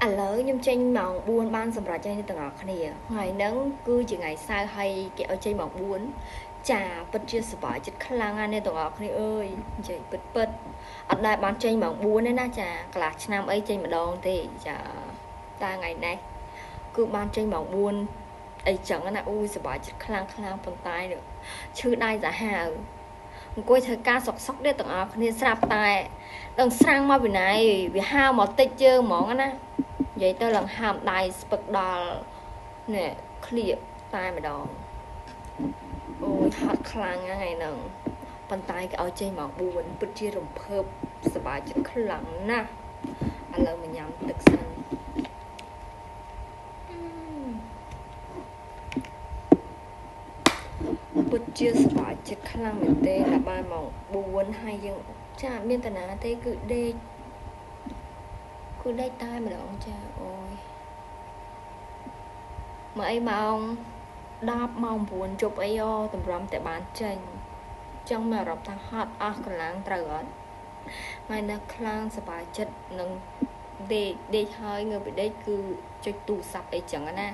ឥឡូវខ្ញុំចេញម៉ោង4បានសម្រាប់ចេញទាំងអស់គ្នាថ្ងៃហ្នឹងគឺជាថ្ងៃសៅរ៍ហើយគេឲ្យចេញម៉ោង4ចាពិតជាសប្បាយចិត្តខ្លាំងណាស់អ្នកទាំងអស់គ្នាអើយនិយាយពិតអត់ដែលបានចេញម៉ោង4ទេណាចាកន្លះឆ្នាំអីចេញម្ដងទេចាតែថ្ងៃនេះគឺបានចេញម៉ោង4អីចឹងណាអូយសប្បាយចិត្តខ្លាំងប៉ុន្តែឈឺដៃសាហាវអង្គុយធ្វើការសុកនេះទាំងអស់គ្នាស្រាប់តែដឹងស្រាំងមកពីណៃវាហាវមកតិចជើងហ្មងណានិយាយទៅឡើងហាមដៃស្ពឹកដល់នេះឃ្លៀកតែម្ដងអូយហត់ខ្លាំងហ្នឹងហ្នឹងប៉ុន្តែគេឲ្យចេញម៉ោង4ពិតជារំភើបសប្បាយចិត្តខ្លាំងណាស់ឥឡូវមកញ៉ាំទឹកសិនពិតជាសប្បាយចិត្តខ្លាំងមែនទេដល់បានម៉ោង4ហើយយើងចាមានតាណាទេគឺដេកតែម្ដងចាអូយមកអីម៉ោង10ម៉ោង9ជប់អីតម្រាំតែបានចេញចឹងមកអារម្មណ៍ថាហត់អស់កម្លាំងត្រូវអត់ហើយនៅខ្លាំងសប្បាយចិត្តនឹងដេកហើយងើបពីដេកគឺចុចទូរស័ព្ទអីចឹងណា